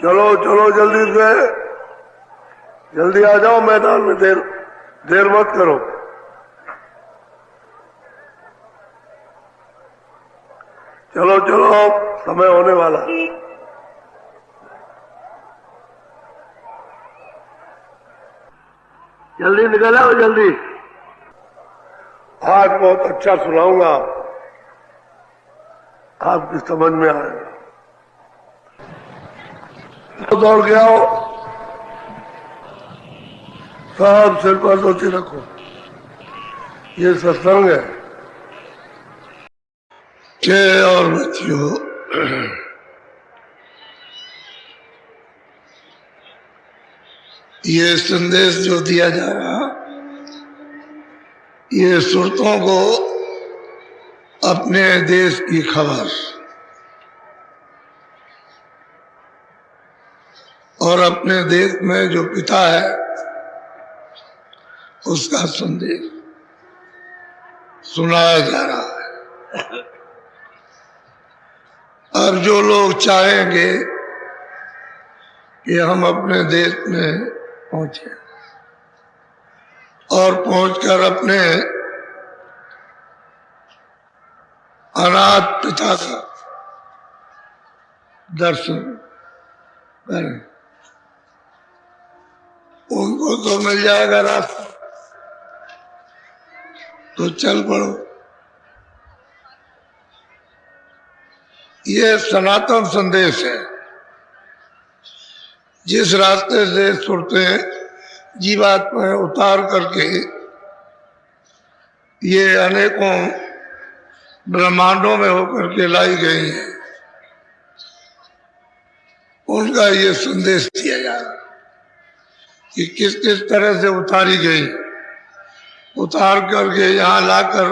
चलो चलो जल्दी से, जल्दी आ जाओ मैदान में, देर मत करो। चलो चलो समय होने वाला है। जल्दी निकल आओ जल्दी। आज बहुत अच्छा सुनाऊंगा, आपकी समझ में आएगा। दौड़ के आओ, सब सिर पर धोती रखो, ये सत्संग है। के और बच्चियों, ये संदेश जो दिया जा रहा, ये सुरतों को अपने देश की खबर और अपने देश में जो पिता है उसका संदेश सुनाया जा रहा है। और जो लोग चाहेंगे कि हम अपने देश में पहुंचे और पहुंचकर अपने अनाथ पिता का दर्शन करें, उनको तो मिल जाएगा रास्ता, तो चल पड़ो। ये सनातन संदेश है। जिस रास्ते से सुरतें जीवात्माएं उतार करके ये अनेकों ब्रह्मांडों में होकर के लाई गई हैं, उनका ये संदेश दिया जा रहा कि किस किस तरह से उतारी गई, उतार करके यहाँ लाकर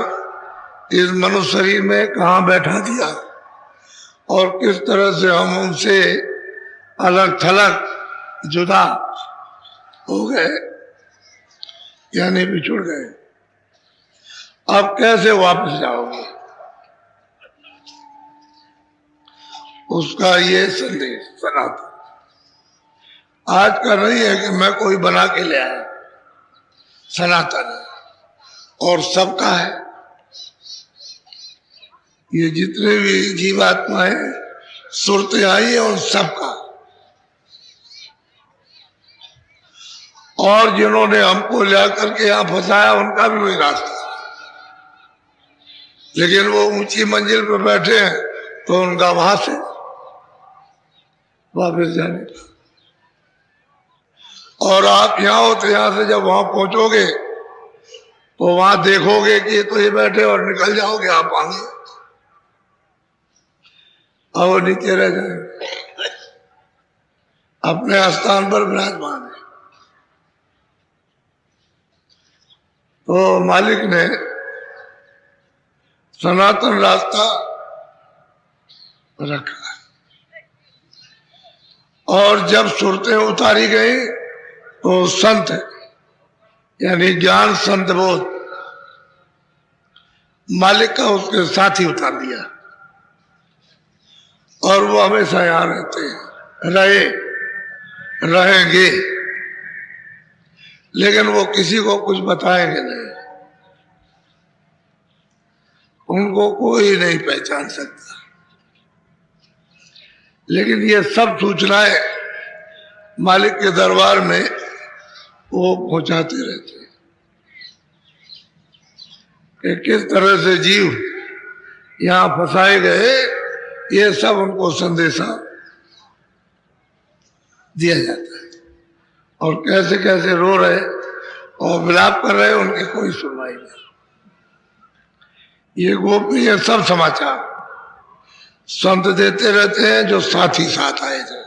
इस मनुष्य शरीर में कहाँ बैठा दिया, और किस तरह से हम उनसे अलग थलग जुदा हो गए, यानी बिछुड़ गए। अब कैसे वापस जाओगे, उसका ये संदेश सनातन आज का नहीं है कि मैं कोई बना के ले आया, सनातन है और सबका है। ये जितने भी जीवात्माएं सुरतें आई है उन सबका, और जिन्होंने हमको ले करके यहाँ फंसाया उनका भी वही रास्ता, लेकिन वो ऊंची मंजिल पर बैठे हैं तो उनका वहां से वापस जाने का। और आप यहाँ हो तो यहाँ से जब वहां पहुंचोगे तो वहां देखोगे कि तो ये बैठे और निकल जाओगे आप आगे, और नीचे रह जाएंगे, अपने स्थान पर विराजमान है। तो मालिक ने सनातन रास्ता रखा, और जब सुरतें उतारी गई तो संत यानी ज्ञान संत बोध मालिक का उसके साथ ही उतार दिया, और वो हमेशा यहाँ रहते हैं, रहेंगे, लेकिन वो किसी को कुछ बताएंगे नहीं, उनको कोई नहीं पहचान सकता। लेकिन ये सब सूचनाएं मालिक के दरबार में वो पहुंचाते रहते हैं कि किस तरह से जीव यहाँ फंसाए गए, ये सब उनको संदेशा दिया जाता है, और कैसे कैसे रो रहे और विलाप कर रहे, उनकी कोई सुनवाई नहीं। ये गोपनीय सब समाचार संत देते रहते हैं, जो साथी साथ आए थे,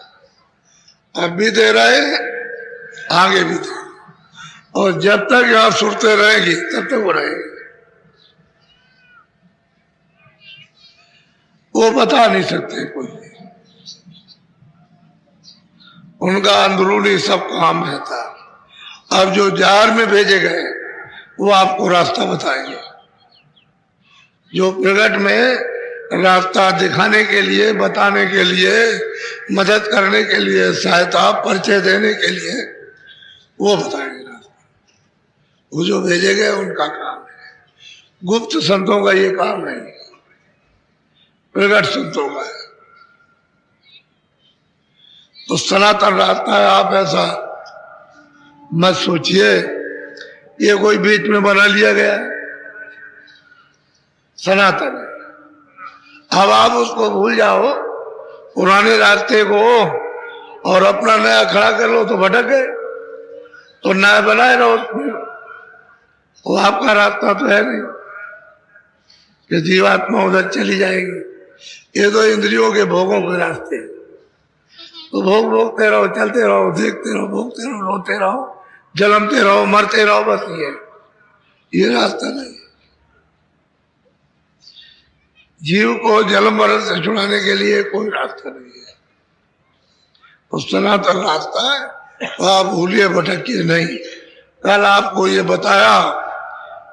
अब भी दे रहे हैं, आगे भी दे, और जब तक यहाँ सुनते रहेंगी तब तक वो रहेंगे। वो बता नहीं सकते कोई, उनका अंदरूनी सब काम रहता। अब जो जार में भेजे गए वो आपको रास्ता बताएंगे, जो प्रगट में रास्ता दिखाने के लिए, बताने के लिए, मदद करने के लिए, सहायता परिचय देने के लिए वो बताएंगे रास्ता। वो जो भेजे गए उनका काम है। गुप्त संतों का ये काम नहीं, प्रगट संतों का है। तो सनातन रास्ता है। आप ऐसा मत सोचिए ये कोई बीच में बना लिया गया, सनातन है। अब आप उसको भूल जाओ पुराने रास्ते को और अपना नया खड़ा कर लो तो भटक गए। तो नया बनाए रहो उसमें, वो आपका रास्ता तो है नहीं कि जीवात्मा उधर चली जाएगी। ये तो इंद्रियों के भोगों के रास्ते। तो भोग भोगते रहो, चलते रहो, देखते रहो, भोगते रहो, रोते रहो, जलमते रहो, मरते रहो, बस ये रास्ता नहीं। जीव को जन्म मरण से छुड़ाने के लिए कोई रास्ता नहीं है। तो सनातन रास्ता है, तो आप भूलिए, भटकिए नहीं। कल आपको ये बताया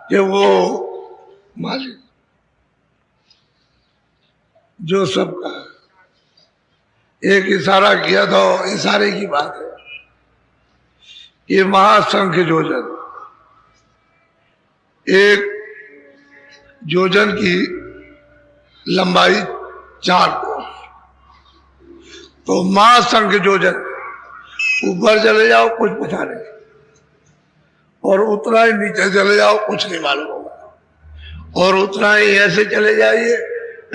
कि वो मालिक जो सबका एक इशारा किया था, इशारे की बात है। ये महाशंख योजन, एक योजन की लंबाई 4 कोस। तो महाशंख योजन, ऊपर चले जाओ कुछ पता नहीं, और उतना ही नीचे चले जाओ कुछ नहीं मालूम होगा, और उतना ही ऐसे चले जाइए,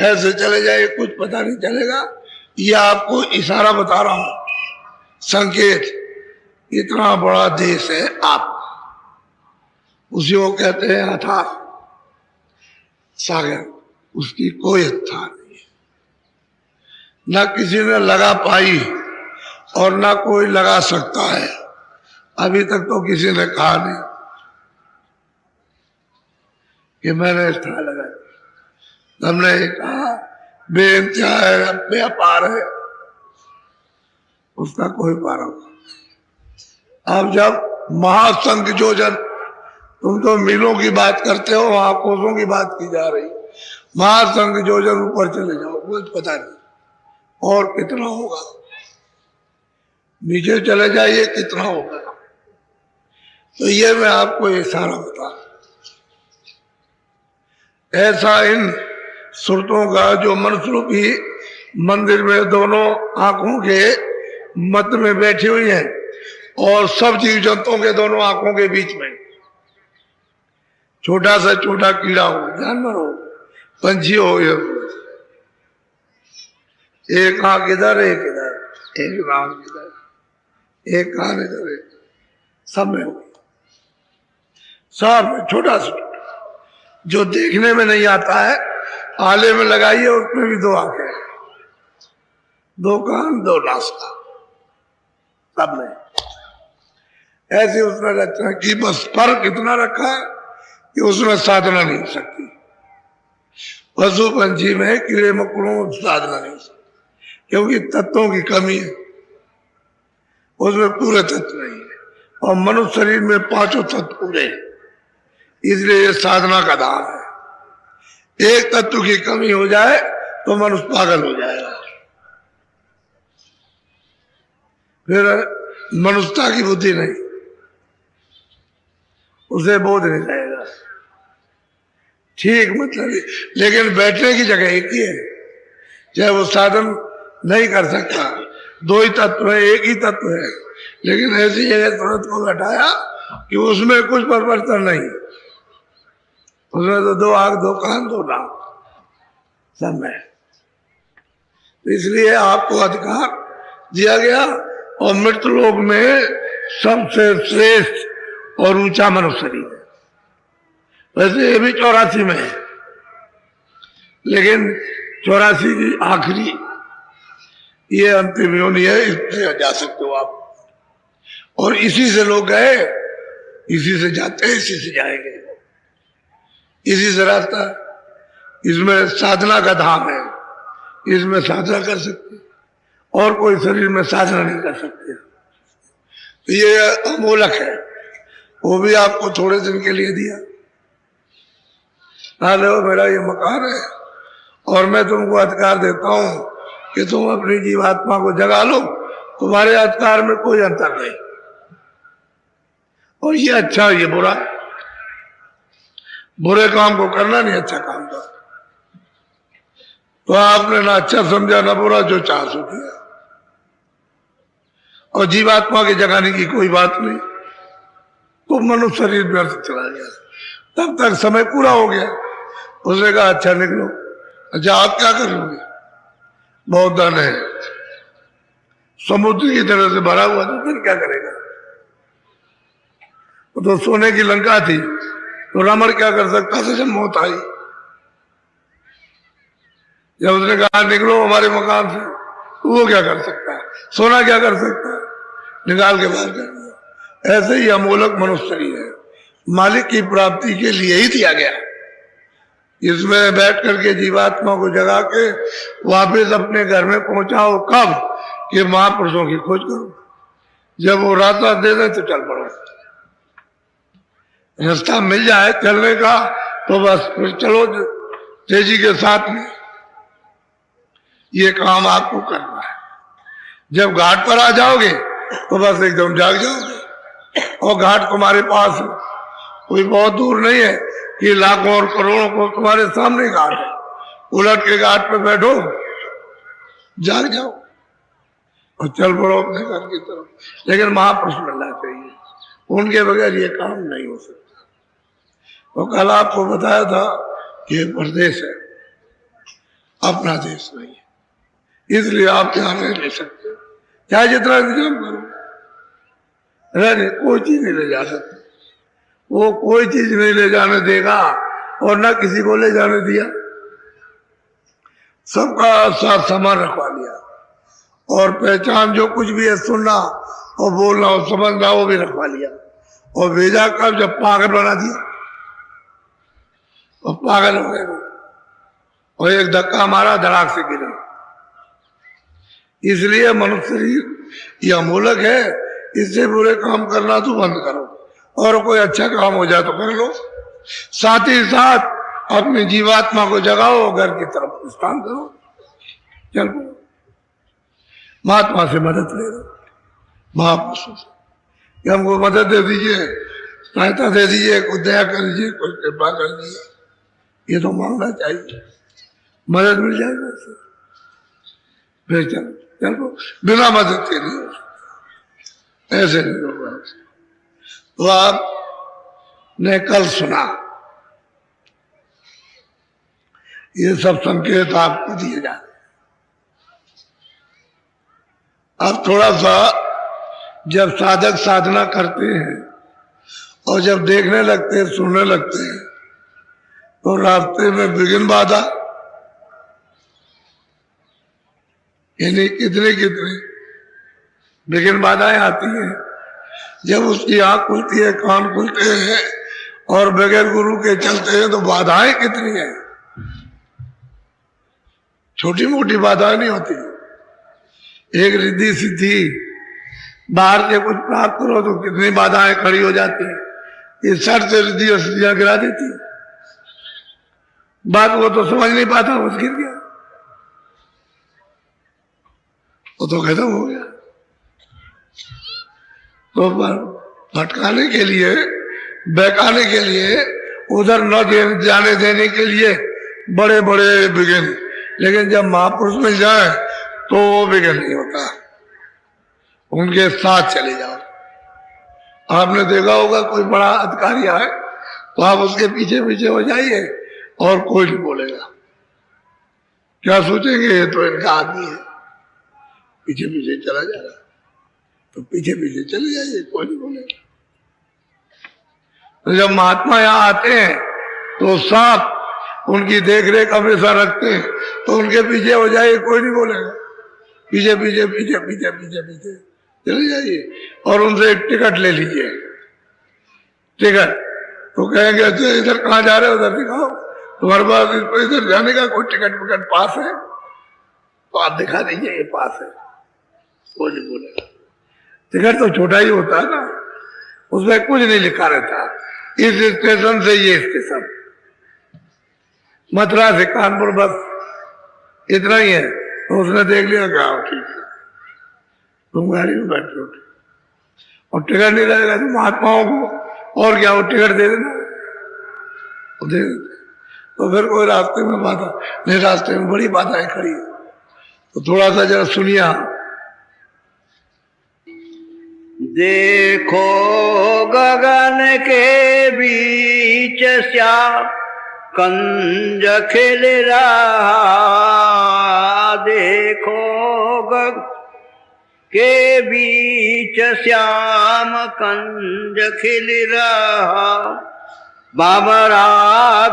ऐसे चले जाइए, कुछ पता नहीं चलेगा। ये आपको इशारा बता रहा हूं, संकेत। इतना बड़ा देश है आप, उसी को कहते हैं अथाह सागर, उसकी कोई था नहीं, ना किसी ने लगा पाई और ना कोई लगा सकता है। अभी तक तो किसी ने कहा नहीं कि मैंने था लगा। हमने कहा बेइंतहा है, बेअपार है, उसका कोई पार होगा। अब जब महाशंख योजन, तुम तो मीलों की बात करते हो, वहां कोसों की बात की जा रही। महाशंख योजन ऊपर चले जाओ, कुछ पता नहीं और कितना होगा। नीचे चले जाइए कितना होगा। तो ये मैं आपको इशारा बता, ऐसा इन सुरतों का जो मनुष्यरूपी मंदिर में दोनों आंखों के मध्य में बैठी हुई है, और सब जीव जंतुओं के दोनों आंखों के बीच में छोटा सा छोटा कीड़ा हो, जानवर हो, पंछी हो, एक आंख इधर, एक इधर, एक आंख इधर, एक कान इधर, सब में हो, सब में छोटा सा जो देखने में नहीं आता है। आले में लगाइए, उसमें भी 2 आंखें, 2 कान, 2 नासा, सब में ऐसे उसने रखा कि बस फर्क इतना रखा है कि उसमें साधना नहीं हो सकती। पशु पंछी में, कीड़े मकोड़ों में साधना नहीं हो सकती, क्योंकि तत्वों की कमी है, उसमें पूरे तत्व नहीं है। और मनुष्य शरीर में 5 तत्व पूरे हैं, इसलिए ये साधना का धाम है। एक तत्व की कमी हो जाए तो मनुष्य पागल हो जाएगा, फिर मनुष्यता की बुद्धि नहीं, उसे बोध नहीं जाएगा। ठीक मतलब, लेकिन बैठने की जगह एक ही है, चाहे वो साधन नहीं कर सकता, 2 ही तत्व है, एक ही तत्व है, लेकिन ऐसी जगह तुरंत को बैठाया कि उसमें कुछ परिवर्तन नहीं। उसमें तो 2 आंख, 2 कान, 2 नाक, सब में। तो इसलिए आपको अधिकार दिया गया, और मृत्यु लोक में सबसे श्रेष्ठ और ऊंचा मनुष्य शरीर है। वैसे ये भी 84 में है, लेकिन 84 की आखिरी ये अंतिम योनि है, इसमें जा सकते हो आप। और इसी से लोग गए, इसी से जाते हैं, इसी से जाएंगे, इसी से रास्ता। इसमें साधना का धाम है, इसमें साधना कर सकते, और कोई शरीर में साधना नहीं कर सकते। तो ये अमोलक है, वो भी आपको थोड़े दिन के लिए दिया। हेलो, मेरा ये मकान है और मैं तुमको अधिकार देता हूं कि तुम अपनी जीवात्मा को जगा लो, तुम्हारे अधिकार में कोई अंतर नहीं। और ये अच्छा ये बुरा, बुरे काम को करना नहीं अच्छा काम था। तो आपने ना अच्छा समझा ना बुरा, जो चाह सो किया। और जीवात्मा के जगाने की कोई बात नहीं, तो मनुष्य शरीर व्यर्थ चला गया। तब तक समय पूरा हो गया। उसने कहा अच्छा निकलो। अच्छा आप क्या कर लोगे? बहुत धन है, समुद्र की तरह से भरा हुआ, तो फिर क्या करेगा? तो सोने की लंका थी, तो रावण क्या कर सकता था जब मौत आई? जब उसने कहा निकलो हमारे मकान से, तो वो क्या कर सकता है? सोना क्या कर सकता है? निकाल के बाहर कर दिया। ऐसे ही अमोलक मनुष्य शरीर है, मालिक की प्राप्ति के लिए ही दिया गया। इसमें बैठ करके जीवात्मा को जगा के वापस अपने घर में पहुंचाओ। कब? कि महापुरुषों की खोज करो। जब वो रास्ता दे दे तो चल पड़ो। रास्ता मिल जाए चलने का तो बस फिर चलो तेजी के साथ में। ये काम आपको करना है। जब घाट पर आ जाओगे तो बस एकदम जाग जाओगे। और घाट तुम्हारे पास है, कोई बहुत दूर नहीं है कि लाखों और करोड़ों को तुम्हारे सामने घाट है। उलट के घाट पे बैठो, जाग जाओ और चल पड़ो अपने घर की तरफ। लेकिन महापुरुष मिलना चाहिए, उनके बगैर ये काम नहीं हो सकता। तो कल आपको बताया था कि प्रदेश है, अपना देश नहीं है, इसलिए आप यहाँ नहीं ले सकते। चाहे जितना इंतजाम करो, नहीं कोई चीज नहीं ले जा सकते। वो कोई चीज नहीं ले जाने देगा और ना किसी को ले जाने दिया। सबका साथ सामान रखवा लिया और पहचान जो कुछ भी है, सुनना और बोलना और समझना, वो भी रखवा लिया। और भेजा कब? जब पागल बना दिया और पागल हो गए वो, और एक धक्का मारा, धड़ाक से गिरा। इसलिए मनुष्य शरीर ये अमूलक है, इससे बुरे काम करना तो बंद करो और कोई अच्छा काम हो जाए तो कर लो। साथ ही साथ अपनी जीवात्मा को जगाओ, घर की तरफ प्रस्थान करो, चलो महात्मा से मदद ले लो, महापुरुषों से कि हमको मदद दे दीजिए, सहायता दे दीजिए, कुछ दया कर दीजिए, कुछ कृपा कर दीजिए। ये तो मांगना चाहिए, मदद मिल जाएगा उससे। फिर चलो चलो, बिना मदद के नहीं हो सकता, ऐसे नहीं होगा। तो आपने कल सुना, ये सब संकेत आपको दिए जा रहे। अब थोड़ा सा जब साधक साधना करते हैं और जब देखने लगते हैं, सुनने लगते हैं, तो रास्ते में विघ्न बाधा, यानी कितने कितने विघ्न बाधाएं आती हैं। जब उसकी आंख खुलती है, कान खुलते हैं और बगैर गुरु के चलते हैं, तो बाधाएं कितनी हैं। छोटी मोटी बाधाएं नहीं होती। एक रिद्धि सिद्धि बाहर से कुछ प्राप्त करो तो कितनी बाधाएं खड़ी हो जाती है। इस सर से रिद्धि और सिद्धियां गिरा देती है। बात वो तो समझ नहीं पाता, बस गिर गया, वो तो खत्म हो गया। तो भटकाने के लिए, बहकाने के लिए, उधर न जाने देने के लिए बड़े बड़े विघ्न, लेकिन जब महापुरुष मिल जाए तो वो विघ्न नहीं होता। उनके साथ चले जाओ। आपने देखा होगा कोई बड़ा अधिकारी आए तो आप उसके पीछे पीछे हो जाइए और कोई नहीं बोलेगा। क्या सोचेंगे, ये तो इनका आदमी है, पीछे पीछे चला जा रहा, तो पीछे पीछे चले जाइए, कोई नहीं बोलेगा। तो जब महात्मा यहाँ आते हैं तो साफ उनकी देखरेख हमेशा रखते हैं, तो उनके पीछे हो जाइए, कोई नहीं बोलेगा। पीछे पीछे पीछे पीछे पीछे पीछे चले जाइए और उनसे एक टिकट ले लीजिए। टिकट तो कहेंगे अच्छा इधर कहाँ जा रहे हो, उधर दिखाओ, तुम्हारे पास इधर जाने का कोई टिकट विकट पास है तो आप दिखा दीजिए, ये पास है, कोई नहीं बोलेगा। टिकट तो छोटा ही होता है ना, उसमें कुछ नहीं लिखा रहता, इस स्टेशन से ये स्टेशन, मथुरा से कानपुर बस इतना ही है। तो उसने देख लिया, कहा ठीक है तुम गाड़ी में बैठो, और टिकट नहीं रहेगा तो महात्माओं को और क्या वो टिकट दे देना, वो दे देते। तो फिर कोई रास्ते में बाधा नहीं, रास्ते में बड़ी बाधाएं खड़ी है, तो थोड़ा सा जरा सुनिए। देखो गगन के बीच श्याम कंज खिल रहा, देखो गगन के बीच श्याम कंज खिल रहा, बाबरा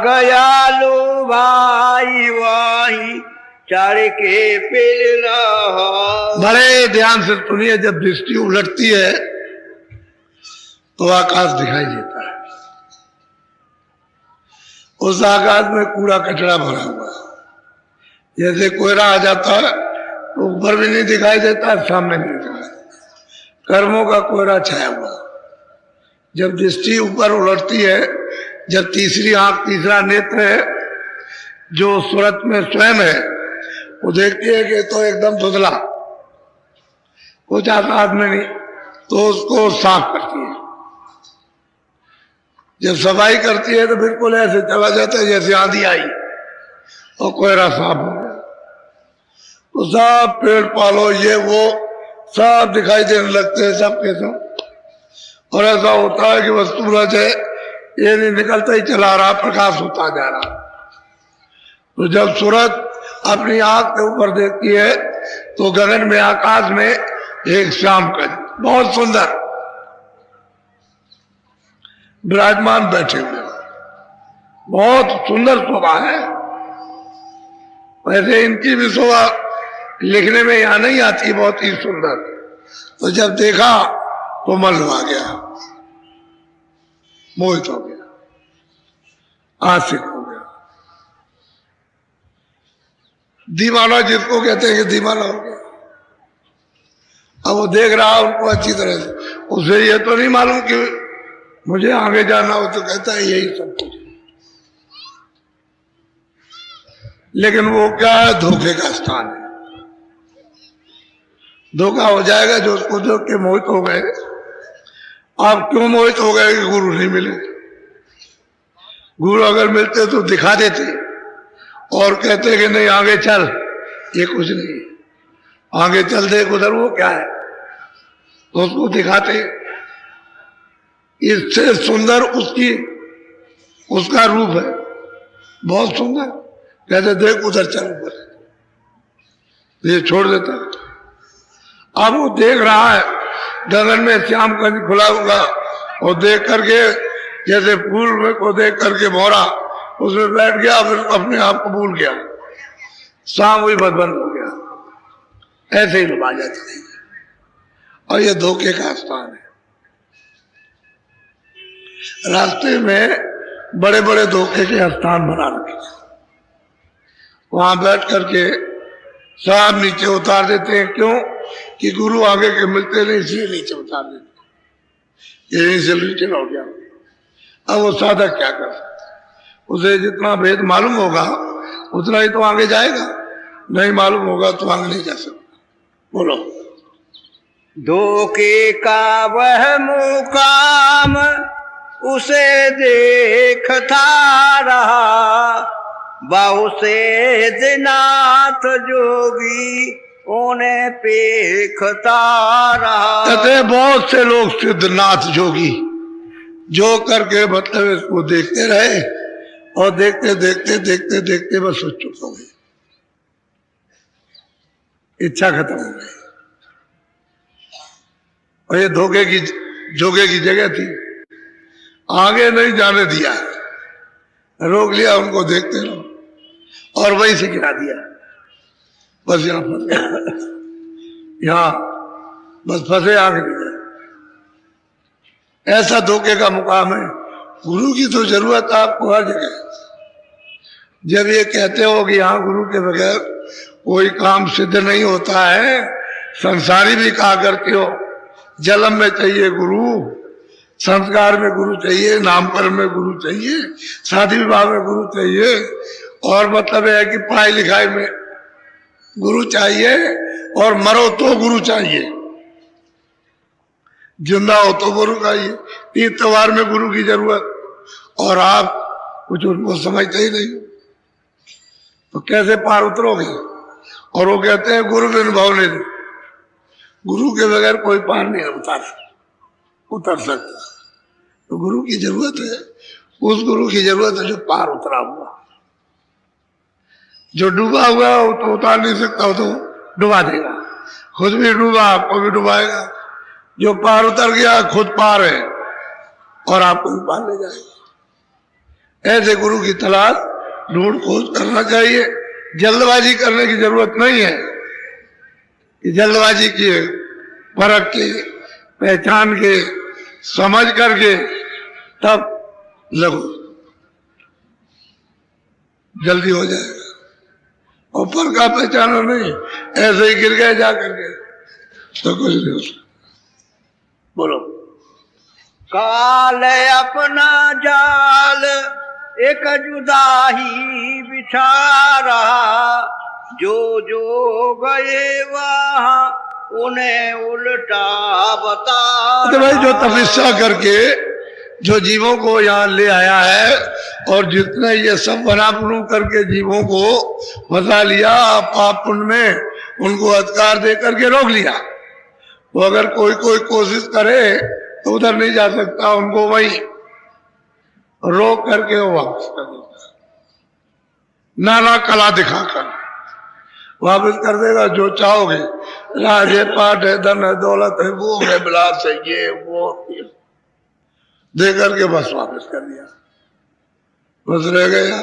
गयालु भाई वाही चढ़ के पिल रहा। बड़े ध्यान से सुनिए, जब दृष्टि उलटती है तो आकाश दिखाई देता है। उस आकाश में कूड़ा कचरा भरा हुआ, जैसे कोयला आ जाता है तो ऊपर भी नहीं दिखाई देता, सामने भी नहीं दिखाई देता, कर्मों का कोयला छाया हुआ। जब दृष्टि ऊपर उलटती है, जब तीसरी आंख, तीसरा नेत्र है जो सूरत में स्वयं है, वो देखती है कि तो एकदम धुंधला, कुछ आकाश में नहीं, तो उसको साफ करती है। जब सफाई करती है तो बिल्कुल ऐसे चला जाता है जैसे आंधी आई और कोयला साफ हो गया। तो सब पेड़ पालो ये वो सब दिखाई देने लगते हैं, सब के सब। और ऐसा होता है कि वह सूरज है, ये नहीं निकलता ही चला रहा, प्रकाश होता जा रहा। तो जब सूरज अपनी आंख के ऊपर देखती है तो गगन में, आकाश में एक श्याम का बहुत सुंदर विराजमान बैठे हुए, बहुत सुंदर शोभा है। वैसे इनकी भी शोभा लिखने में यहां नहीं आती, बहुत ही सुंदर। तो जब देखा तो मन लुभा गया, मोहित हो गया, आशिक हो गया। दीवाना जिसको कहते हैं कि दीवाना हो गया। अब वो देख रहा उनको अच्छी तरह से, उसे ये तो नहीं मालूम कि मुझे आगे जाना हो, तो कहता है यही सब कुछ। लेकिन वो क्या है, धोखे का स्थान है। धोखा हो जाएगा जो उसको जो के मोहित हो गए। आप क्यों मोहित हो गए कि गुरु नहीं मिले? गुरु अगर मिलते तो दिखा देते और कहते कि नहीं आगे चल, ये कुछ नहीं, आगे चल देख उधर वो क्या है, तो उसको दिखाते। इससे सुंदर उसका रूप है, बहुत सुंदर। कहते देख उधर चल, ऊपर ये छोड़ देता। अब वो देख रहा है गगन में श्याम कंज खुला हुआ, और देख करके जैसे फूल में को देख करके मोरा उसमें बैठ गया, फिर अपने आप को भूल गया, शाम हुई बस बंद हो गया। ऐसे ही लुभा जाते हैं, और ये धोखे का स्थान है। रास्ते में बड़े बड़े धोखे के स्थान बना रखे, वहां बैठ करके सब नीचे उतार देते हैं। क्यों? कि गुरु आगे के मिलते नहीं, इसलिए नीचे उतार देते, यहीं से नीचे लौट गया। अब वो साधक क्या कर सकता? उसे जितना भेद मालूम होगा उतना ही तो आगे जाएगा, नहीं मालूम होगा तो आगे नहीं जा सकता। बोलो। धोखे का वह मुकाम उसे देखता रहा, बहु से दिनाथ जोगी उन्हें पेखता रहा। कहते बहुत से लोग सिद्धनाथ जोगी जो करके मतलब इसको देखते रहे, और देखते देखते देखते देखते बस वो चुप हो गए, इच्छा खत्म हो गई। और ये धोखे की जोगे की जगह थी, आगे नहीं जाने दिया, रोक लिया उनको, देखते रहो, और वहीं से गिरा दिया। बस यहाँ फंस गया, यहाँ बस फंसे, आगे नहीं गए। ऐसा धोखे का मुकाम है। गुरु की तो जरूरत है आपको हर जगह। जब ये कहते हो कि यहाँ गुरु के बगैर कोई काम सिद्ध नहीं होता है, संसारी भी कहा करते हो, जन्म में चाहिए गुरु, संस्कार में गुरु चाहिए, नामकरण में गुरु चाहिए, शादी विवाह में गुरु चाहिए, और मतलब है कि पढ़ाई लिखाई में गुरु चाहिए और मरो तो गुरु चाहिए, जिंदा हो तो गुरु चाहिए। तीन त्योहार में गुरु की जरूरत, और आप कुछ उनको समझते ही नहीं, तो कैसे पार उतरोगे? और वो कहते हैं गुरु बिन भव निधि, गुरु के बगैर कोई पार नहीं उतर सकता। तो गुरु की जरूरत है, उस गुरु की जरूरत है जो पार उतरा हुआ। जो डूबा हुआ है वो तो उतार नहीं सकता, वो तो डुबा देगा, खुद भी डूबा आपको भी डुबाएगा। जो पार उतर गया खुद पार है और आपको भी पार ले जाएगा। ऐसे गुरु की तलाश ढूंढ खोज करना चाहिए। जल्दबाजी करने की जरूरत नहीं है कि जल्दबाजी किए, परख के, पहचान के, समझ करके तब लगो, जल्दी हो जाएगा। और पर का पहचाना नहीं, ऐसे ही गिर गए जा करके तो कुछ नहीं हो सकता। बोलो। काल अपना जाल एक जुदा ही बिछा रहा, जो जो गए वहां उन्हें उल्टा बता। तो भाई जो तपस्या करके जो जीवों को यहाँ ले आया है और जितने ये सब बना बनू करके जीवों को फंसा लिया पाप पुण्य में, उनको अधिकार दे करके रोक लिया। तो अगर कोई कोशिश करे तो उधर नहीं जा सकता, उनको वही रोक करके वो वापस कर देगा, नाना कला दिखाकर वापस कर देगा। जो चाहोगे, राज है, पाठ है, धन है, दौलत है, वो है, बिलास है, ये वो दे करके बस वापस कर दिया। बस रह गया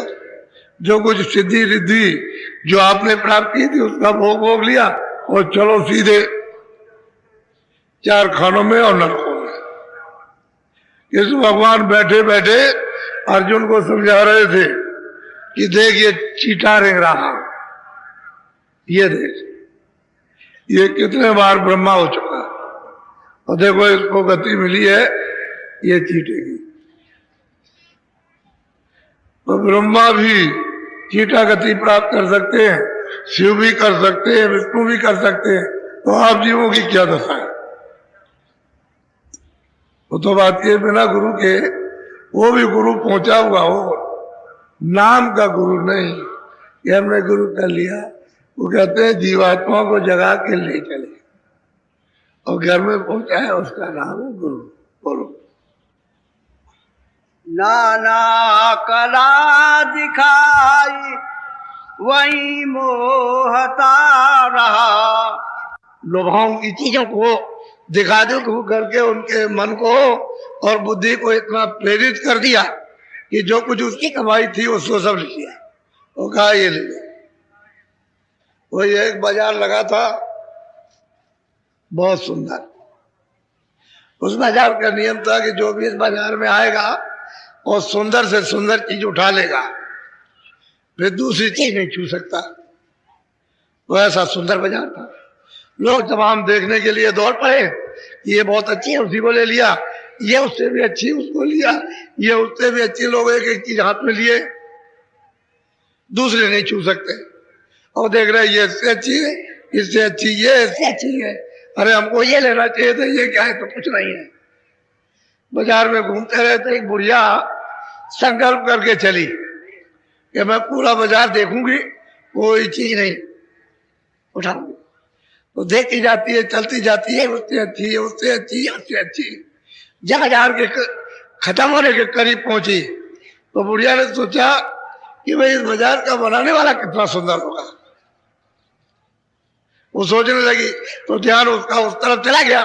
जो कुछ सिद्धि रिद्धि जो आपने प्राप्त की थी उसका भोग भोग लिया और चलो सीधे चार खानों में और नरकों में। इस भगवान बैठे बैठे अर्जुन को समझा रहे थे कि देख ये चीटा रेंग रहा, ये देख ये कितने बार ब्रह्मा हो चुका और देखो इसको गति मिली है, ये चीटेगी। तो ब्रह्मा भी चीटा गति प्राप्त कर सकते हैं, शिव भी कर सकते हैं, विष्णु भी कर सकते हैं, तो आप जीवों की क्या दशा है? वो तो बात के बिना गुरु के, वो भी गुरु पहुंचा हुआ हो, नाम का गुरु नहीं कि हमने गुरु कर लिया। वो कहते हैं जीवात्मा को जगा के ले चले और घर में पहुंचा है, उसका नाम है गुरु। बोलो। नाना कला दिखाई वही मोहता रहा। लोभाओं की चीजों को दिखा दो तो करके उनके मन को और बुद्धि को इतना प्रेरित कर दिया कि जो कुछ उसकी कमाई थी उसको सब लिया। वो कहा ये ले लो। वो एक बाजार लगा था बहुत सुंदर, उस बाजार का नियम था कि जो भी इस बाजार में आएगा और सुंदर से सुंदर चीज उठा लेगा, फिर दूसरी चीज नहीं छू सकता। तो ऐसा सुंदर बाजार था। लोग तमाम देखने के लिए दौड़ पड़े, ये बहुत अच्छी है उसी को ले लिया, ये उससे भी अच्छी उसको लिया, ये उससे भी अच्छी। लोग एक एक चीज हाथ में लिए, दूसरे नहीं छू सकते और देख रहे ये इससे अच्छी है, इससे अच्छी ये, इससे अच्छी है, अरे हमको ये लेना चाहिए था, ये क्या है? तो कुछ नहीं है। बाजार में घूमते रहे तो एक बुढ़िया संकल्प करके चली कि मैं पूरा बाजार देखूंगी, कोई चीज नहीं उठाऊंगी। तो देखती जाती है, चलती जाती है, उससे अच्छी है, उससे अच्छी है, उससे अच्छी। जब बाजार के खत्म होने के करीब पहुंची तो बुढ़िया ने सोचा कि भाई इस बाजार का बनाने वाला कितना सुंदर होगा। वो सोचने लगी तो ध्यान उसका उस तरफ चला गया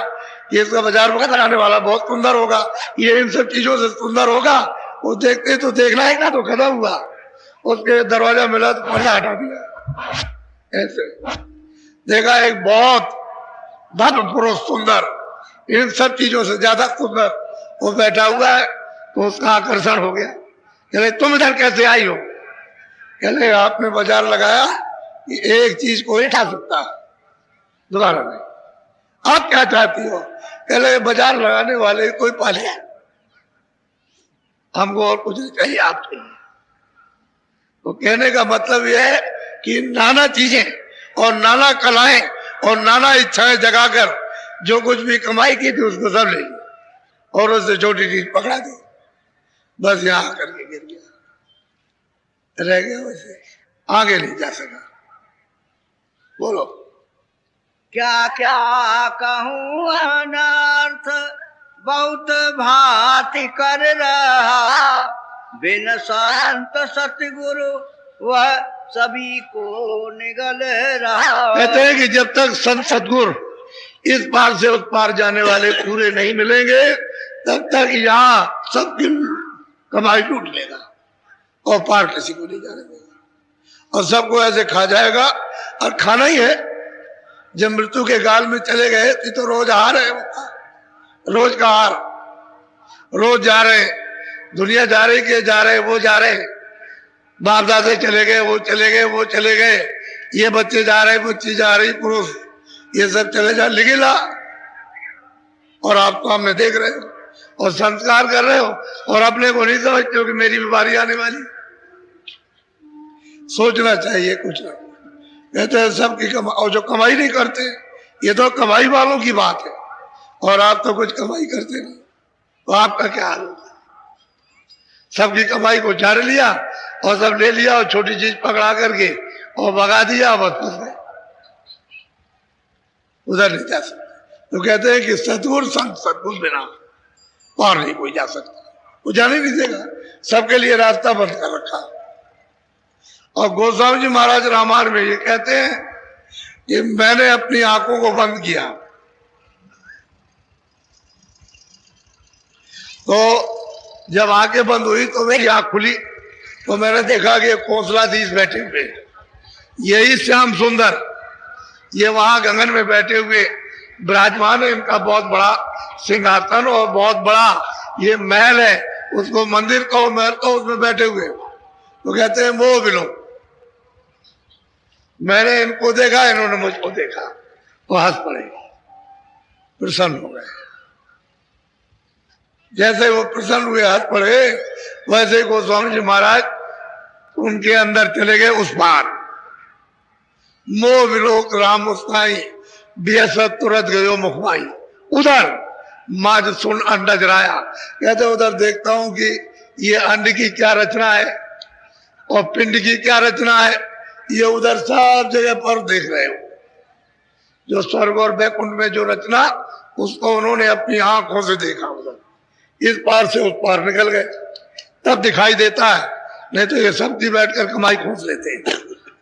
कि इसका बाजार बनाने वाला बहुत सुंदर होगा, ये इन सब चीजों से सुंदर होगा। वो देखते तो देखना है ना, तो खत्म हुआ। उसके दरवाजा मिला तो पर्दा हटा दिया। ऐसे देखा एक बहुत धर्म पुरुष सुंदर, इन सब चीजों से ज्यादा सुंदर वो बैठा हुआ है, तो उसका आकर्षण हो गया। कहले तुम इधर कैसे आई हो? कहले आपने बाजार लगाया कि एक चीज को नहीं उठा सकता, दोबारा नहीं। आप क्या चाहती हो? कहले बाजार लगाने वाले कोई पाले, हमको और कुछ नहीं चाहिए, आप चाहिए। तो कहने का मतलब यह है कि नाना चीजें और नाना कलाएं और नाना इच्छाएं जगाकर जो कुछ भी कमाई की थी उसको सब ले लिया और उससे छोटी चीज पकड़ा दी, बस यहां करके गिर गया, रह गया, वैसे आगे नहीं जा सका। बोलो क्या क्या कहूँ अनर्थ बहुत भांति कर रहा, बिन संत सतगुरु वह सभी को निगल रहा। कहते हैं कि जब तक संत सतगुरु इस पार से उस पार जाने वाले पूरे नहीं मिलेंगे तब तक यहाँ सबकी कमाई लूट लेगा और पार किसी को नहीं जाने देगा और सबको ऐसे खा जाएगा। और खाना ही है, जब मृत्यु के गाल में चले गए तो रोज हार है, रोज का हार, रोज जा रहे, दुनिया जा रही के जा रहे, वो जा रहे, बाप दादे चले गए, वो चले गए, वो चले गए, ये बच्चे जा रहे, बच्ची जा रही, पुरुष ये सब चले जा लिखिला, और आप तो हमने देख रहे हो और संस्कार कर रहे हो और अपने को नहीं समझते हो कि मेरी भी बारी आने वाली। सोचना चाहिए कुछ ना। कहते हैं सबकी कमाई, और जो कमाई नहीं करते ये तो कमाई वालों की बात है, और आप तो कुछ कमाई करते नहीं, तो आपका क्या हाल होगा? सबकी कमाई को झाड़ लिया और सब ले लिया और छोटी चीज पकड़ा करके और भगा दिया, बस फंस गए, उधर नहीं जा सकते। तो कहते हैं कि सतगुरु संत सतगुरु बिना पार नहीं कोई जा सकता, वो जाने नहीं देगा, सबके लिए रास्ता बंद कर रखा। और गोस्वामी जी महाराज रामायण में ये कहते हैं कि मैंने अपनी आंखों को बंद किया तो जब आंखें बंद हुई तो मेरी आंख खुली तो मैंने देखा कि कौशलाधीश बैठे हुए, यही श्याम सुंदर, ये वहां गगन में बैठे हुए विराजमान है, इनका बहुत बड़ा सिंहासन और बहुत बड़ा ये महल है, उसको मंदिर कहो महल कहो, उसमें बैठे हुए। तो कहते हैं मोह विलो, मैंने इनको देखा, इन्होंने मुझको देखा, तो हंस पड़े, प्रसन्न हो गए। जैसे वो प्रसन्न हुए हंस पड़े, वैसे गोस्वामी जी महाराज उनके अंदर चले गए उस पार। मोह विलोक राम मुस्काई बेसत तुरंत गयो मुखमाई, उधर माज सुन अंडा जराया। कहते उधर देखता हूं कि ये अंड की क्या रचना है और पिंड की क्या रचना है, ये उधर सब जगह पर देख रहे हो। जो स्वर्ग और वैकुंठ में जो रचना, उसको उन्होंने अपनी आंखों से देखा, उधर इस पार से उस पार निकल गए, तब दिखाई देता है, नहीं तो ये सब की बैठकर कमाई खोज लेते हैं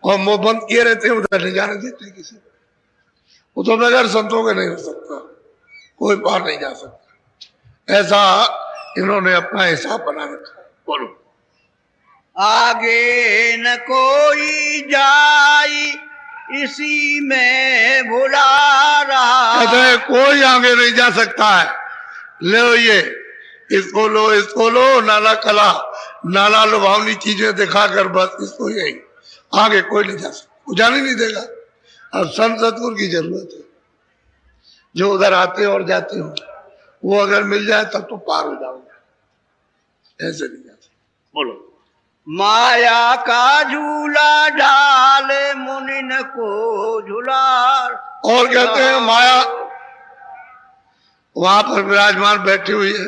और मुंह बंद किए रहते हैं, उधर नहीं जाने देते किसी को। वो तो बगैर संतों के नहीं हो सकता, कोई पार नहीं जा सकता, ऐसा इन्होंने अपना हिसाब बना रखा। बोलो आगे न कोई जाई इसी में भुला रहा। कहते हैं कोई आगे नहीं जा सकता है, ले ये इसको लो, इसको लो, नाला कला नाला लुभावनी चीजें दिखाकर बस इसको यही, आगे कोई नहीं जा सकता, वो जाने नहीं देगा। अब संत सतगुरु की जरूरत है, जो उधर आते और जाते हो वो अगर मिल जाए तब तो पार हो जाओगे, ऐसे नहीं जा सकते। बोलो माया का झूला डाले मुनिन को झूलार। और कहते हैं माया वहां पर विराजमान बैठी हुई है,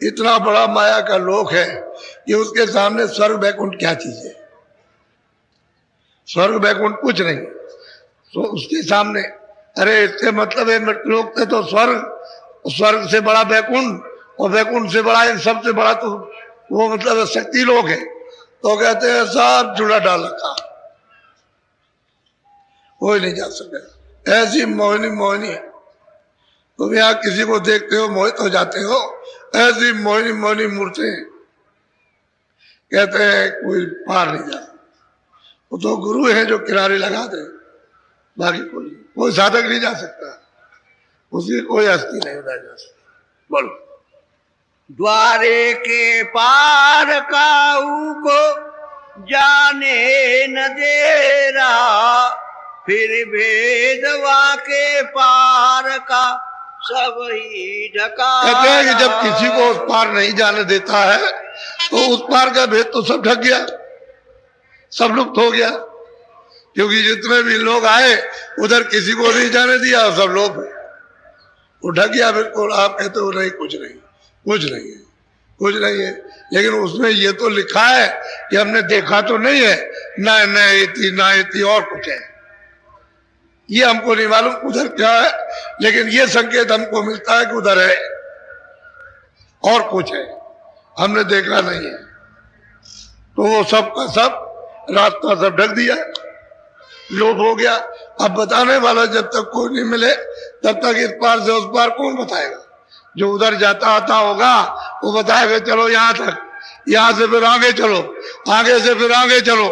इतना बड़ा माया का लोक है कि उसके सामने स्वर्ग वैकुंठ क्या चीज है, स्वर्ग वैकुंठ कुछ नहीं, तो उसके सामने, अरे इससे मतलब है मृत्युलोक से तो स्वर्ग, स्वर्ग से बड़ा वैकुंठ और वैकुंठ से बड़ा, इन सबसे बड़ा तो वो मतलब शक्ति लोक है। तो कहते हैं सब जुड़ा डाल रखा, कोई नहीं जा सके, ऐसी मोहिनी मोहिनी है। तुम यहाँ किसी को देखते हो मोहित हो जाते हो, ऐसी मोहिनी मोहिनी मूर्ति, कहते हैं कोई पार नहीं जा सकता। वो तो गुरु है जो किनारे लगा दे, बाकी कोई साधक नहीं जा सकता, उसकी कोई हस्ती नहीं उड़ा जा सकती। बोलो द्वारे के पार काऊ को जाने न दे रहा, फिर भेदवा के पार का सब ही ढका। कहते हैं कि जब किसी को उस पार नहीं जाने देता है तो उस पार का भेद तो सब ढक गया, सब लुप्त हो गया। क्योंकि जितने भी लोग आए उधर किसी को नहीं जाने दिया, सब लोग वो ढक गया बिल्कुल। आप कहते हो नहीं कुछ नहीं, कुछ नहीं है, कुछ नहीं है, लेकिन उसमें ये तो लिखा है कि हमने देखा तो नहीं है, ना इतनी और कुछ है, ये हमको नहीं मालूम उधर क्या है, लेकिन ये संकेत हमको मिलता है कि उधर है और कुछ है, हमने देखा नहीं है। तो वो सब का सब रास्ता सब ढक दिया, लोभ हो गया। अब बताने वाला जब तक कोई नहीं मिले तब तक इस पार से उस पार कौन बताएगा? जो उधर जाता आता होगा वो बताएगा चलो यहां तक, यहां से फिर आगे चलो, आगे से फिर आगे चलो,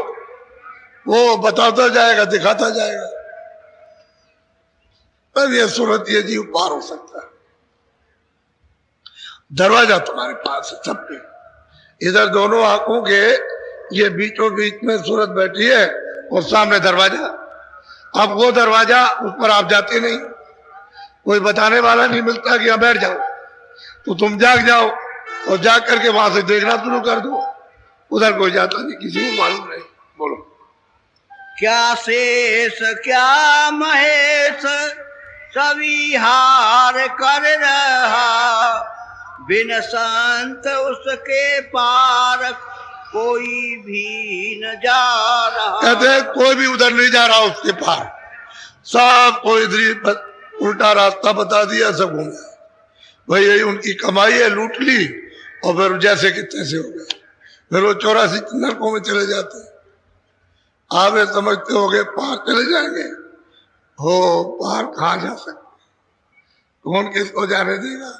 वो बताता जाएगा, दिखाता जाएगा, तब ये सूरत ये जीव पार हो सकता है। दरवाजा तुम्हारे पास है सब पे, इधर दोनों आंखों के ये बीचों बीच में सूरत बैठी है और सामने दरवाजा। अब वो दरवाजा उस पर आप जाते नहीं, कोई बताने वाला नहीं मिलता कि यहां बैठ जाओ, तो तुम जाग जाओ और जाग करके वहां से देखना शुरू कर दो, उधर कोई जाता नहीं, किसी को मालूम नहीं। बोलो क्या शेष क्या महेश सभी हार कर रहा, बिन संत उसके पार कोई भी न जा रहा। कहते हैं कोई भी उधर नहीं जा रहा उसके पार, सब कोई इधर उल्टा रास्ता बता दिया, सब घूमे। भाई यही उनकी कमाई है, लूट ली और फिर जैसे कि तैसे हो गए, फिर वो 84 नरकों में चले जाते हैं। आप ये समझते हो गए पार चले जाएंगे, हो पार कहाँ जा सकते, कौन किसको जाने देगा?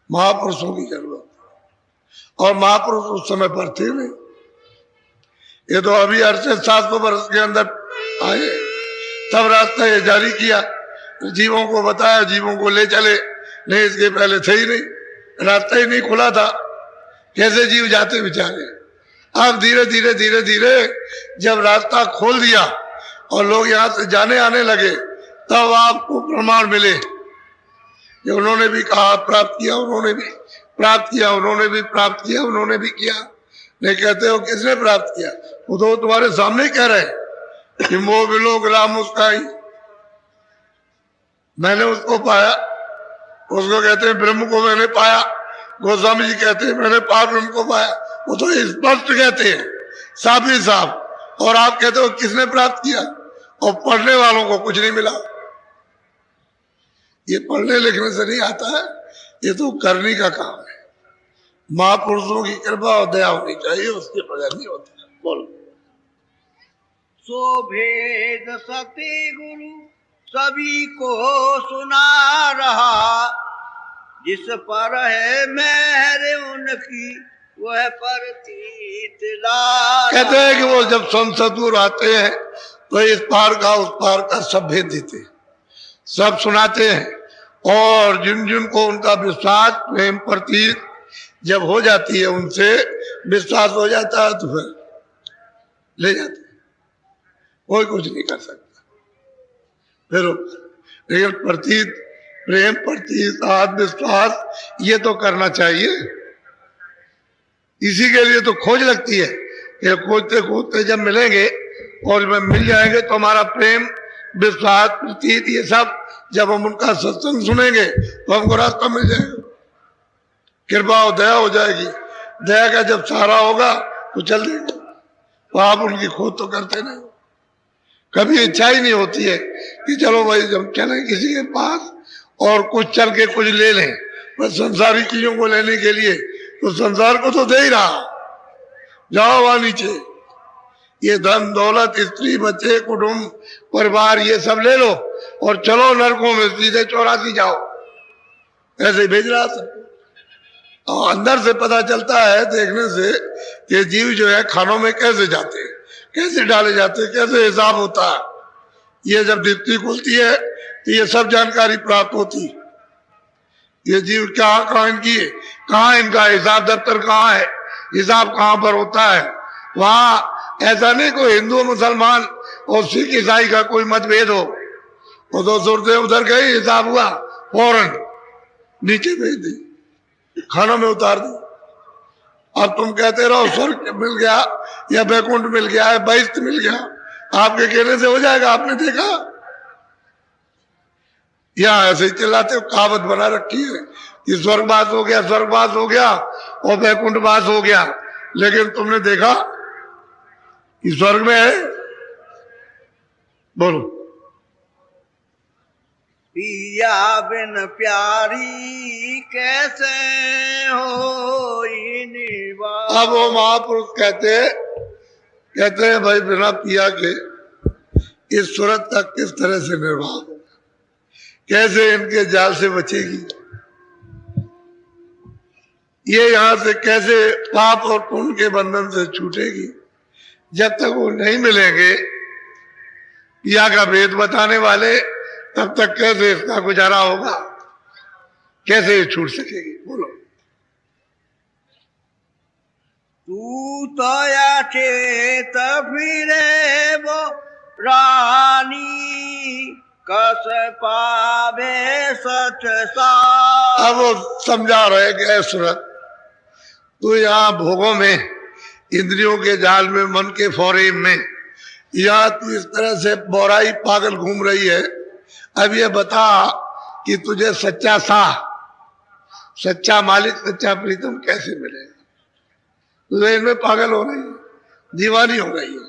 महापुरुषों की जरूरत, और महापुरुष उस समय पर थे नहीं, ये तो अभी अरसे 700 वर्ष के अंदर आए, तब रास्ता ये जारी किया, जीवों को बताया, जीवों को ले चले, नहीं इसके पहले थे ही नहीं, रास्ता ही नहीं खुला था, कैसे जीव जाते बेचारे। अब धीरे धीरे धीरे धीरे जब रास्ता खोल दिया और लोग यहाँ से जाने आने लगे, तब आपको प्रमाण मिले कि उन्होंने भी कहा प्राप्त किया, उन्होंने भी प्राप्त किया, उन्होंने भी प्राप्त किया, उन्होंने भी किया। नहीं कहते हो किसने प्राप्त किया? वो तो तुम्हारे सामने ही कह रहे हैं कि मोह विलोक राम मुस्काई, मैंने उसको पाया, उसको कहते हैं ब्रह्म को मैंने पाया। गोस्वामी जी कहते हैं मैंने पार ब्रह्म को पाया, वो तो स्पष्ट कहते हैं, साफ ही साफ। और आप कहते हो किसने प्राप्त किया? और पढ़ने वालों को कुछ नहीं मिला। ये पढ़ने लिखने से नहीं आता है, ये तो करने का काम है। महापुरुषों की कृपा और दया होनी चाहिए, उसके बगैर नहीं होता। बोलो सो भेद सत्य गुरु सभी को सुना रहा, जिस पर है मेहर उनकी वह प्रतीत ला। कहते हैं कि वो जब संत सतगुरु आते हैं तो इस पार का उस पार का सब भेद देते हैं, सब सुनाते हैं, और जिन जिन को उनका विश्वास प्रेम प्रतीत जब हो जाती है, उनसे विश्वास हो जाता है, तो फिर ले जाते हैं, कोई कुछ नहीं कर सकता। फिर लेकिन प्रतीत प्रेम प्रतीत आत्मविश्वास ये तो करना चाहिए, इसी के लिए तो खोज लगती है कि खोजते खोजते जब मिलेंगे और जब मिल जाएंगे तो हमारा प्रेम विश्वास प्रतीत ये सब जब हम उनका सत्संग सुनेंगे तो हमको रास्ता मिल जाएगा, कृपा और दया हो जाएगी। दया का जब सहारा होगा तो चल देंगे, तो आप उनकी खोज तो करते नहीं, कभी इच्छा ही नहीं होती है कि चलो भाई जब चलें किसी के पास और कुछ चल के कुछ ले लें, बस संसारी चीजों को लेने के लिए तो संसार को तो दे ही रहा, जाओ वहां नीचे, ये धन दौलत स्त्री बच्चे कुटुंब परिवार ये सब ले लो और चलो नरकों में, सीधे 84 जाओ, ऐसे ही भेज रहा था। और अंदर से पता चलता है देखने से कि जीव जो है खानों में कैसे जाते हैं, कैसे डाले जाते हैं, कैसे हिसाब होता है। ये जब दीप्ति खुलती है तो ये सब जानकारी प्राप्त होती है, ये जीव क्या कहाँ इनकी है, कहाँ इनका हिसाब दफ्तर कहाँ है, हिसाब कहाँ पर होता है। वहां ऐसा नहीं कोई हिंदू मुसलमान और सिख ईसाई का कोई मतभेद हो, वो 2 सूरतें उधर गई, हिसाब हुआ, फौरन नीचे भेज दी, खानों में उतार दी। अब तुम कहते रहो स्वर्ग मिल गया या बैकुंठ मिल गया है, बैस्त मिल गया, आपके कहने से हो जाएगा? आपने देखा? यहाँ ऐसे ही चिल्लाते हो, कहावत बना रखी है कि स्वर्गवास हो गया, स्वर्गवास हो गया और वैकुंठवास हो गया। लेकिन तुमने देखा कि स्वर्ग में है? बोलो। पिया बिन प्यारी कैसे हो निवास। अब वो महापुरुष कहते हैं भाई बिना पिया के इस सूरत का किस तरह से निर्वाह होगा, कैसे इनके जाल से बचेगी, ये यहां से कैसे पाप और पुण्य के बंधन से छूटेगी। जब तक वो नहीं मिलेंगे पिया का भेद बताने वाले, तब तक कैसे इसका गुजारा होगा, कैसे ये छूट सकेगी? बोलो। तू तो या चेत फिरे वो रानी कस पावे सच सा। अब वो समझा रहे कि ऐ सूरत, तू यहाँ भोगों में, इंद्रियों के जाल में, मन के फौरेम में, यहाँ तू इस तरह से बोराई पागल घूम रही है। अब ये बता कि तुझे सच्चा साह, सच्चा मालिक, सच्चा प्रीतम कैसे मिलेगा? तुझे इनमें पागल हो रही है, दीवानी हो रही है,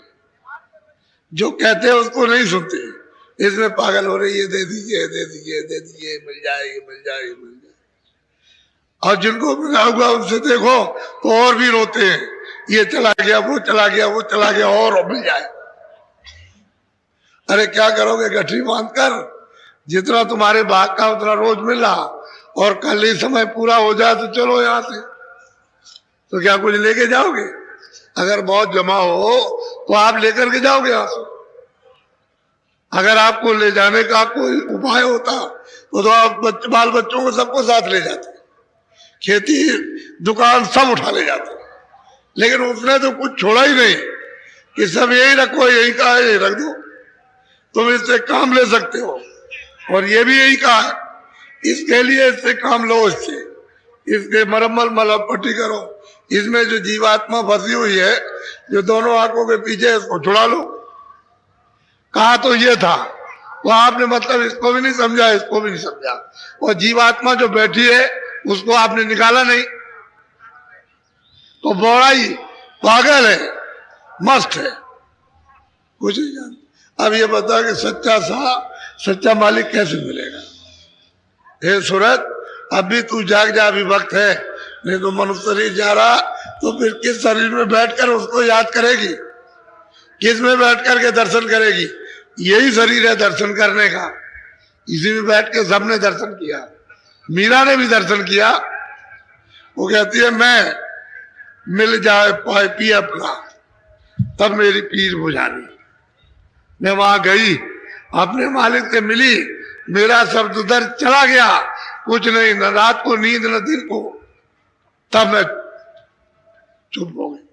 जो कहते हैं उसको नहीं सुनते, इसमें पागल हो रही है। दे दीजिए, दे दीजिए, दे दीजिए, मिल जाएगी, मिल जाएगी, मिल जाएगी। और जिनको मिला हुआ उनसे देखो तो और भी रोते हैं, ये चला गया, वो चला गया, वो चला गया, और मिल जाए। अरे क्या करोगे? गठरी बांधकर जितना तुम्हारे भाग का उतना रोज मिला, और कल ही समय पूरा हो जाए तो चलो यहां से, तो क्या कुछ लेके जाओगे? अगर बहुत जमा हो तो आप लेकर के जाओगे यहां से। अगर आपको ले जाने का कोई उपाय होता तो आप बाल बच्चों को सबको साथ ले जाते, खेती दुकान सब उठा ले जाते। लेकिन उसने तो कुछ छोड़ा ही नहीं कि सब यही रखो, यही कहा है, यही रख दो, तुम इससे काम ले सकते हो। और ये भी यही कहा है, इसके लिए इससे काम लो, इसके मरम्मत मलहम पट्टी करो, इसमें जो जीवात्मा फंसी हुई है, जो दोनों आंखों के पीछे, इसको छुड़ा लो। कहा तो ये था, वो आपने मतलब इसको भी नहीं समझा, इसको भी नहीं समझा। और जीवात्मा जो बैठी है उसको आपने निकाला नहीं, तो बोराई पागल है, मस्त है, कुछ नहीं जानता। अब ये बता कि सच्चा सा, सच्चा मालिक कैसे मिलेगा? हे सूरत, अभी तू जाग जा, अभी वक्त है, नहीं तो मनुष्य शरीर जा रहा तो फिर किस शरीर में बैठकर उसको याद करेगी, किस में बैठ करके दर्शन करेगी? यही शरीर है दर्शन करने का, इसी में बैठ के सबने दर्शन किया, मीरा ने भी दर्शन किया। वो कहती है मैं मिल जाए पाए पी अपना, तब मेरी पीर बुझानी। मैं वहां गई, अपने मालिक से मिली, मेरा सब दर्द चला गया, कुछ नहीं, न रात को नींद न दिन को, तब मैं चुप हो गई।